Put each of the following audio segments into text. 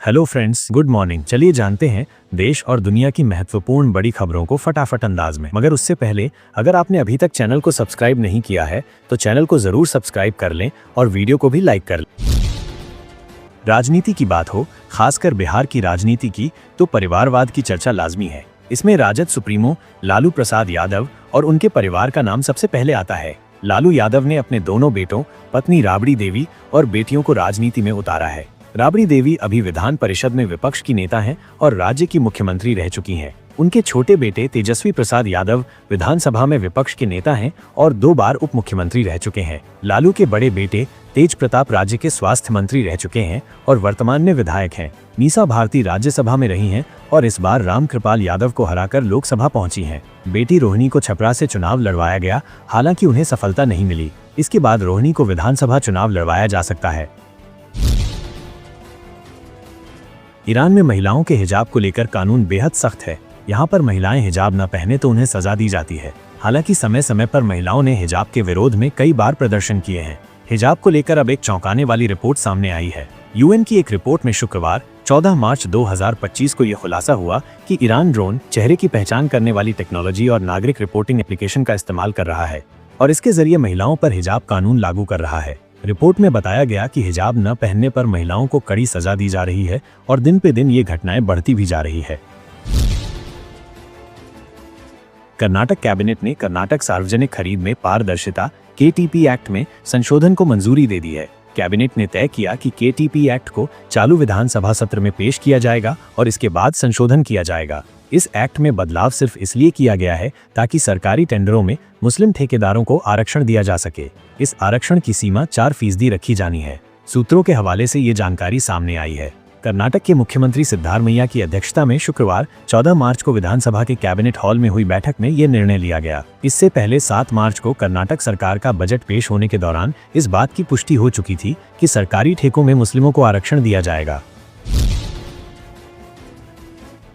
Hello friends, good morning. चलिए जानते हैं देश और दुनिया की महत्वपूर्ण बड़ी खबरों को फटाफट अंदाज में। मगर उससे पहले अगर आपने अभी तक चैनल को सब्सक्राइब नहीं किया है तो चैनल को जरूर सब्सक्राइब कर लें और वीडियो को भी लाइक कर लें। राजनीति की बात हो, खासकर बिहार की राजनीति की, तो परिवारवाद की चर्चा लाजमी है। इसमें राजद सुप्रीमो लालू प्रसाद यादव और उनके परिवार का नाम सबसे पहले आता है। लालू यादव ने अपने दोनों बेटों, पत्नी राबड़ी देवी और बेटियों को राजनीति में उतारा है। राबड़ी देवी अभी विधान परिषद में विपक्ष की नेता हैं और राज्य की मुख्यमंत्री रह चुकी हैं। उनके छोटे बेटे तेजस्वी प्रसाद यादव विधानसभा में विपक्ष के नेता हैं और 2 बार उप मुख्यमंत्री रह चुके हैं। लालू के बड़े बेटे तेज प्रताप राज्य के स्वास्थ्य मंत्री रह चुके हैं और वर्तमान में विधायक हैं। मीसा भारती राज्यसभा में रही हैं और इस बार रामकृपाल यादव को हराकर लोकसभा पहुंची हैं। बेटी रोहिणी को छपरा से चुनाव लड़वाया गया, हालांकि उन्हें सफलता नहीं मिली। इसके बाद रोहिणी को विधानसभा चुनाव लड़वाया जा सकता है। ईरान में महिलाओं के हिजाब को लेकर कानून बेहद सख्त है। यहाँ पर महिलाएं हिजाब न पहने तो उन्हें सजा दी जाती है। हालांकि समय समय पर महिलाओं ने हिजाब के विरोध में कई बार प्रदर्शन किए हैं। हिजाब को लेकर अब एक चौंकाने वाली रिपोर्ट सामने आई है। यूएन की एक रिपोर्ट में शुक्रवार 14 मार्च 2025 को यह खुलासा हुआ कि ईरान ड्रोन, चेहरे की पहचान करने वाली टेक्नोलॉजी और नागरिक रिपोर्टिंग एप्लीकेशन का इस्तेमाल कर रहा है और इसके जरिए महिलाओं पर हिजाब कानून लागू कर रहा है। रिपोर्ट में बताया गया कि हिजाब न पहनने पर महिलाओं को कड़ी सजा दी जा रही है और दिन पे दिन ये घटनाएं बढ़ती भी जा रही है। कर्नाटक कैबिनेट ने कर्नाटक सार्वजनिक खरीद में पारदर्शिता KTP एक्ट में संशोधन को मंजूरी दे दी है। कैबिनेट ने तय किया कि KTP एक्ट को चालू विधानसभा सत्र में पेश किया जाएगा और इसके बाद संशोधन किया जाएगा। इस एक्ट में बदलाव सिर्फ इसलिए किया गया है ताकि सरकारी टेंडरों में मुस्लिम ठेकेदारों को आरक्षण दिया जा सके। इस आरक्षण की सीमा 4% रखी जानी है। सूत्रों के हवाले से ये जानकारी सामने आई है। कर्नाटक के मुख्यमंत्री सिद्धारमैया की अध्यक्षता में शुक्रवार 14 मार्च को विधानसभा के कैबिनेट हॉल में हुई बैठक में ये निर्णय लिया गया। इससे पहले 7 मार्च को कर्नाटक सरकार का बजट पेश होने के दौरान इस बात की पुष्टि हो चुकी थी कि सरकारी ठेकों में मुस्लिमों को आरक्षण दिया जाएगा।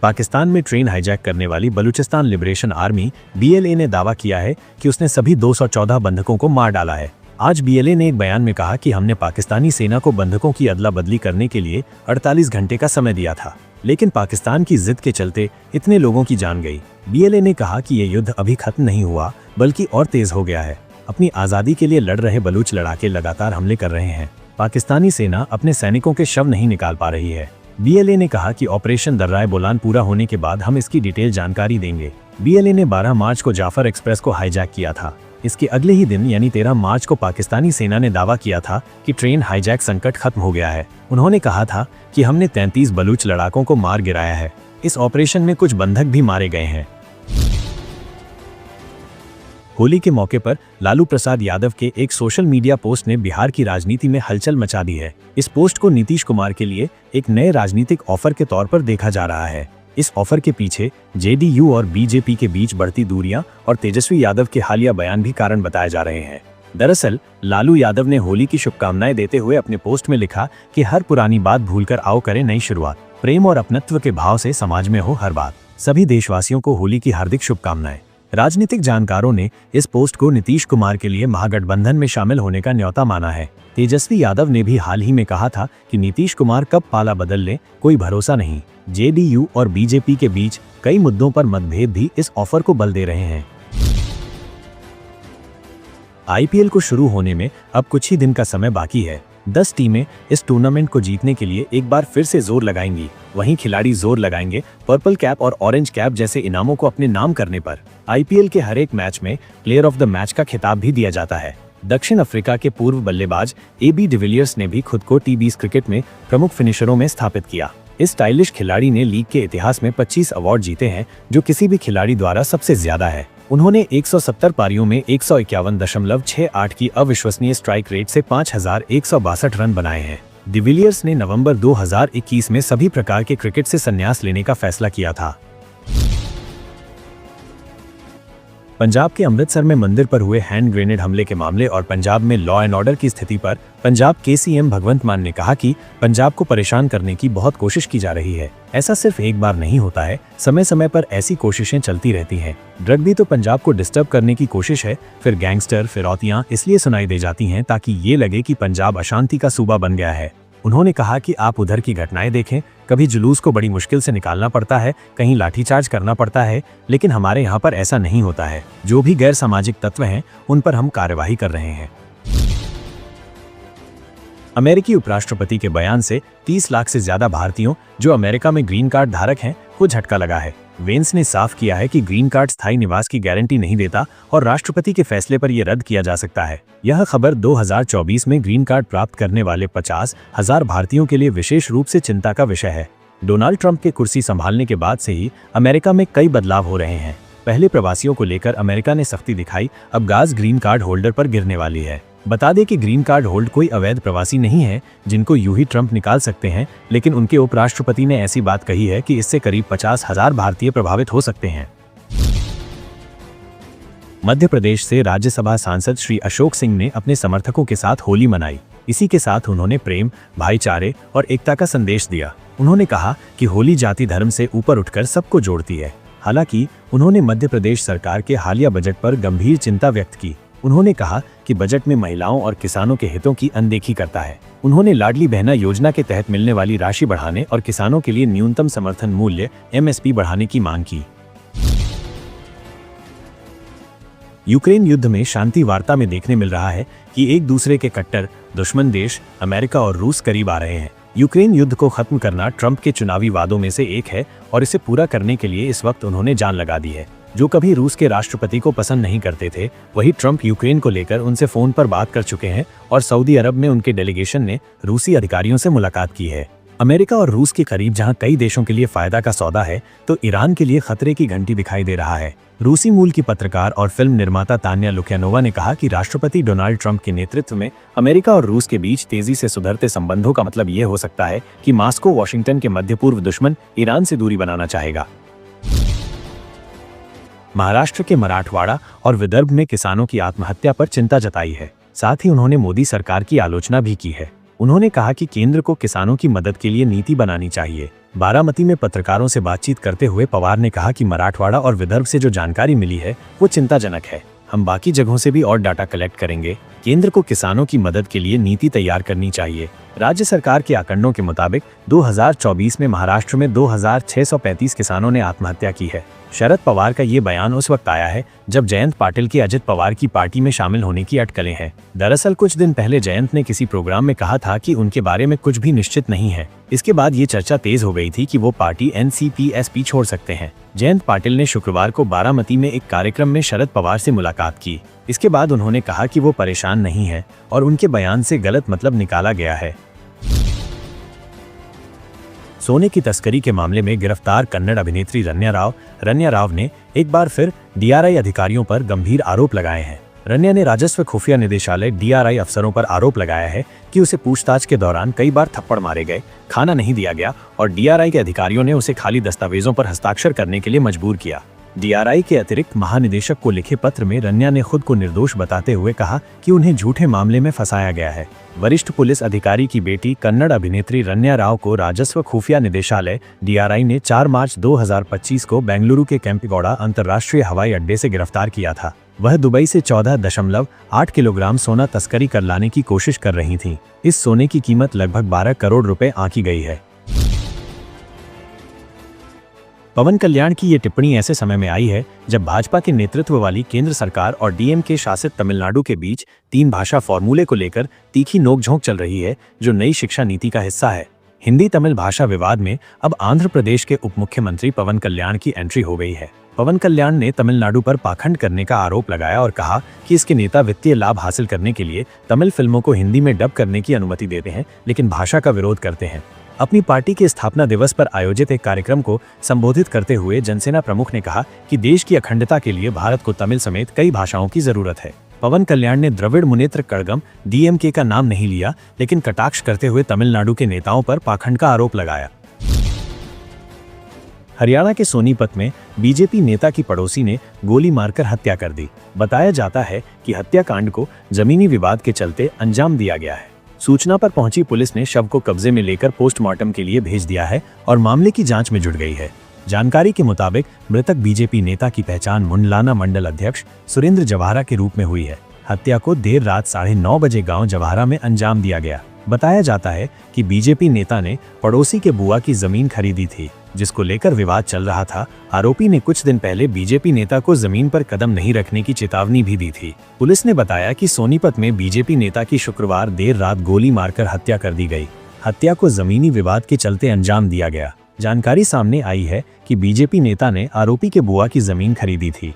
पाकिस्तान में ट्रेन हाईजैक करने वाली बलूचिस्तान लिबरेशन आर्मी BLA ने दावा किया है कि उसने सभी 214 बंधकों को मार डाला है। आज BLA ने एक बयान में कहा कि हमने पाकिस्तानी सेना को बंधकों की अदला बदली करने के लिए 48 घंटे का समय दिया था, लेकिन पाकिस्तान की जिद के चलते इतने लोगों की जान गई। BLA ने कहा कि ये युद्ध अभी खत्म नहीं हुआ बल्कि और तेज हो गया है। अपनी आज़ादी के लिए लड़ रहे बलूच लड़ाके लगातार हमले कर रहे हैं। पाकिस्तानी सेना अपने सैनिकों के शव नहीं निकाल पा रही है। BLA ने कहा कि ऑपरेशन दर्राए बोलान पूरा होने के बाद हम इसकी डिटेल जानकारी देंगे। BLA ने 12 मार्च को जाफर एक्सप्रेस को हाईजैक किया था। इसके अगले ही दिन यानी 13 मार्च को पाकिस्तानी सेना ने दावा किया था कि ट्रेन हाईजैक संकट खत्म हो गया है। उन्होंने कहा था कि हमने 33 बलूच लड़ाकों को मार गिराया है। इस ऑपरेशन में कुछ बंधक भी मारे गए हैं। होली के मौके पर लालू प्रसाद यादव के एक सोशल मीडिया पोस्ट ने बिहार की राजनीति में हलचल मचा दी है। इस पोस्ट को नीतीश कुमार के लिए एक नए राजनीतिक ऑफर के तौर पर देखा जा रहा है। इस ऑफर के पीछे JDU और BJP के बीच बढ़ती दूरियां और तेजस्वी यादव के हालिया बयान भी कारण बताए जा रहे हैं। दरअसल लालू यादव ने होली की शुभकामनाएं देते हुए अपने पोस्ट में लिखा कि हर पुरानी बात भूलकर आओ करें नई शुरुआत। प्रेम और अपनत्व के भाव से समाज में हो हर बात। सभी देशवासियों को होली की हार्दिक शुभकामनाएं। राजनीतिक जानकारों ने इस पोस्ट को नीतीश कुमार के लिए महागठबंधन में शामिल होने का न्योता माना है। तेजस्वी यादव ने भी हाल ही में कहा था कि नीतीश कुमार कब पाला बदल ले कोई भरोसा नहीं। JDU और BJP के बीच कई मुद्दों पर मतभेद भी इस ऑफर को बल दे रहे हैं। IPL को शुरू होने में अब कुछ ही दिन का समय बाकी है। 10 टीमें इस टूर्नामेंट को जीतने के लिए एक बार फिर से जोर लगाएंगी। वहीं खिलाड़ी जोर लगाएंगे पर्पल कैप और ऑरेंज कैप जैसे इनामों को अपने नाम करने पर। IPL के हर एक मैच में प्लेयर ऑफ द मैच का खिताब भी दिया जाता है। दक्षिण अफ्रीका के पूर्व बल्लेबाज AB डिविलियर्स ने भी खुद को T20 क्रिकेट में प्रमुख फिनिशरों में स्थापित किया। इस स्टाइलिश खिलाड़ी ने लीग के इतिहास में 25 अवार्ड जीते हैं, जो किसी भी खिलाड़ी द्वारा सबसे ज्यादा है। उन्होंने 170 पारियों में 151.68 की अविश्वसनीय स्ट्राइक रेट से 5162 रन बनाए हैं। डिविलियर्स ने नवंबर 2021 में सभी प्रकार के क्रिकेट से संन्यास लेने का फैसला किया था। पंजाब के अमृतसर में मंदिर पर हुए हैंड ग्रेनेड हमले के मामले और पंजाब में लॉ एंड ऑर्डर की स्थिति पर पंजाब के CM भगवंत मान ने कहा कि पंजाब को परेशान करने की बहुत कोशिश की जा रही है। ऐसा सिर्फ एक बार नहीं होता है, समय समय पर ऐसी कोशिशें चलती रहती हैं। ड्रग भी तो पंजाब को डिस्टर्ब करने की कोशिश है, फिर गैंगस्टर फिरौतियां इसलिए सुनाई दे जाती हैं ताकि ये लगे कि पंजाब अशांति का सूबा बन गया है। उन्होंने कहा कि आप उधर की घटनाएं देखें, कभी जुलूस को बड़ी मुश्किल से निकालना पड़ता है, कहीं लाठीचार्ज करना पड़ता है, लेकिन हमारे यहाँ पर ऐसा नहीं होता है। जो भी गैर सामाजिक तत्व हैं उन पर हम कार्यवाही कर रहे हैं। अमेरिकी उपराष्ट्रपति के बयान से 30 लाख से ज्यादा भारतीयों जो अमेरिका में ग्रीन कार्ड धारक हैं को झटका लगा है। वेंस ने साफ किया है कि ग्रीन कार्ड स्थायी निवास की गारंटी नहीं देता और राष्ट्रपति के फैसले पर यह रद्द किया जा सकता है। यह खबर 2024 में ग्रीन कार्ड प्राप्त करने वाले 50,000 भारतीयों के लिए विशेष रूप से चिंता का विषय है। डोनाल्ड ट्रंप के कुर्सी संभालने के बाद से ही अमेरिका में कई बदलाव हो रहे हैं। पहले प्रवासियों को लेकर अमेरिका ने सख्ती दिखाई, अब गाज ग्रीन कार्ड होल्डर पर गिरने वाली है। बता दें कि ग्रीन कार्ड होल्ड कोई अवैध प्रवासी नहीं है जिनको यूं ही ट्रंप निकाल सकते हैं, लेकिन उनके उपराष्ट्रपति ने ऐसी बात कही है कि इससे करीब 50,000 भारतीय प्रभावित हो सकते हैं। मध्य प्रदेश से राज्यसभा सांसद श्री अशोक सिंह ने अपने समर्थकों के साथ होली मनाई। इसी के साथ उन्होंने प्रेम, भाईचारे और एकता का संदेश दिया। उन्होंने कहा कि होली जाति धर्म से ऊपर उठकर सबको जोड़ती है। हालांकि उन्होंने मध्य प्रदेश सरकार के हालिया बजट पर गंभीर चिंता व्यक्त की। उन्होंने कहा कि बजट में महिलाओं और किसानों के हितों की अनदेखी करता है। उन्होंने लाडली बहना योजना के तहत मिलने वाली राशि बढ़ाने और किसानों के लिए न्यूनतम समर्थन मूल्य MSP बढ़ाने की मांग की। यूक्रेन युद्ध में शांति वार्ता में देखने मिल रहा है कि एक दूसरे के कट्टर दुश्मन देश अमेरिका और रूस करीब आ रहे हैं। यूक्रेन युद्ध को खत्म करना ट्रंप के चुनावी वादों में से एक है और इसे पूरा करने के लिए इस वक्त उन्होंने जान लगा दी है। जो कभी रूस के राष्ट्रपति को पसंद नहीं करते थे, वही ट्रंप यूक्रेन को लेकर उनसे फोन पर बात कर चुके हैं और सऊदी अरब में उनके डेलीगेशन ने रूसी अधिकारियों से मुलाकात की है। अमेरिका और रूस के करीब जहां कई देशों के लिए फायदा का सौदा है, तो ईरान के लिए खतरे की घंटी दिखाई दे रहा है। रूसी मूल की पत्रकार और फिल्म निर्माता तान्या लुक्यानोवा ने कहा कि राष्ट्रपति डोनाल्ड ट्रंप के नेतृत्व में अमेरिका और रूस के बीच तेजी से सुधरते संबंधों का मतलब ये हो सकता है कि मॉस्को वॉशिंगटन के मध्य पूर्व दुश्मन ईरान से दूरी बनाना चाहेगा। महाराष्ट्र के मराठवाड़ा और विदर्भ में किसानों की आत्महत्या पर चिंता जताई है। साथ ही उन्होंने मोदी सरकार की आलोचना भी की है। उन्होंने कहा कि केंद्र को किसानों की मदद के लिए नीति बनानी चाहिए। बारामती में पत्रकारों से बातचीत करते हुए पवार ने कहा कि मराठवाड़ा और विदर्भ से जो जानकारी मिली है वो चिंताजनक है। हम बाकी जगहों से भी और डाटा कलेक्ट करेंगे। केंद्र को किसानों की मदद के लिए नीति तैयार करनी चाहिए। राज्य सरकार के आंकड़ों के मुताबिक 2024 में महाराष्ट्र में 2635 किसानों ने आत्महत्या की है। शरद पवार का ये बयान उस वक्त आया है जब जयंत पाटिल की अजित पवार की पार्टी में शामिल होने की अटकलें हैं। दरअसल कुछ दिन पहले जयंत ने किसी प्रोग्राम में कहा था कि उनके बारे में कुछ भी निश्चित नहीं है। इसके बाद ये चर्चा तेज हो गई थी कि वो पार्टी NCP-SP छोड़ सकते हैं। जयंत पाटिल ने शुक्रवार को बारामती में एक कार्यक्रम में शरद पवार से मुलाकात की। इसके बाद उन्होंने कहा कि वो परेशान नहीं है और उनके बयान से गलत मतलब निकाला गया है। सोने की तस्करी के मामले में गिरफ्तार कन्नड़ अभिनेत्री रन्या राव ने एक बार फिर DRI अधिकारियों पर गंभीर आरोप लगाए हैं। रन्या ने राजस्व खुफिया निदेशालय DRI अफसरों पर आरोप लगाया है कि उसे पूछताछ के दौरान कई बार थप्पड़ मारे गए, खाना नहीं दिया गया और DRI के अधिकारियों ने उसे खाली दस्तावेजों पर हस्ताक्षर करने के लिए मजबूर किया। DRI के अतिरिक्त महानिदेशक को लिखे पत्र में रन्या ने खुद को निर्दोष बताते हुए कहा कि उन्हें झूठे मामले में फंसाया गया है। वरिष्ठ पुलिस अधिकारी की बेटी कन्नड़ अभिनेत्री रन्या राव को राजस्व खुफिया निदेशालय DRI ने 4 मार्च 2025 को बेंगलुरु के केम्पेगौड़ा अंतर्राष्ट्रीय हवाई अड्डे से गिरफ्तार किया था। वह दुबई से 14.8 किलोग्राम सोना तस्करी कर लाने की कोशिश कर रही थी। इस सोने की कीमत लगभग 12 करोड़ रुपए आंकी गई है। पवन कल्याण की ये टिप्पणी ऐसे समय में आई है जब भाजपा के नेतृत्व वाली केंद्र सरकार और DMK शासित तमिलनाडु के बीच 3 भाषा फॉर्मूले को लेकर तीखी नोकझोंक चल रही है, जो नई शिक्षा नीति का हिस्सा है। हिंदी तमिल भाषा विवाद में अब आंध्र प्रदेश के उप मुख्यमंत्री पवन कल्याण की एंट्री हो गई है। पवन कल्याण ने तमिलनाडु पर पाखंड करने का आरोप लगाया और कहा कि इसके नेता वित्तीय लाभ हासिल करने के लिए तमिल फिल्मों को हिंदी में डब करने की अनुमति देते हैं, लेकिन भाषा का विरोध करते हैं। अपनी पार्टी के स्थापना दिवस पर आयोजित एक कार्यक्रम को संबोधित करते हुए जनसेना प्रमुख ने कहा कि देश की अखंडता के लिए भारत को तमिल समेत कई भाषाओं की जरूरत है। पवन कल्याण ने द्रविड़ मुनेत्र कड़गम DMK का नाम नहीं लिया, लेकिन कटाक्ष करते हुए तमिलनाडु के नेताओं पर पाखंड का आरोप लगाया। हरियाणा के सोनीपत में बीजेपी नेता की पड़ोसी ने गोली मारकर हत्या कर दी। बताया जाता है कि हत्याकांड को जमीनी विवाद के चलते अंजाम दिया गया है। सूचना पर पहुंची पुलिस ने शव को कब्जे में लेकर पोस्टमार्टम के लिए भेज दिया है और मामले की जांच में जुट गई है। जानकारी के मुताबिक मृतक बीजेपी नेता की पहचान मुंडलाना मंडल अध्यक्ष सुरेंद्र जवाहरा के रूप में हुई है। हत्या को देर रात 9:30 बजे गांव जवाहरा में अंजाम दिया गया। बताया जाता है कि बीजेपी नेता ने पड़ोसी के बुआ की जमीन खरीदी थी, जिसको लेकर विवाद चल रहा था। आरोपी ने कुछ दिन पहले बीजेपी नेता को जमीन पर कदम नहीं रखने की चेतावनी भी दी थी। पुलिस ने बताया कि सोनीपत में बीजेपी नेता की शुक्रवार देर रात गोली मारकर हत्या कर दी गई। हत्या को जमीनी विवाद के चलते अंजाम दिया गया। जानकारी सामने आई है कि बीजेपी नेता ने आरोपी के बुआ की जमीन खरीदी थी।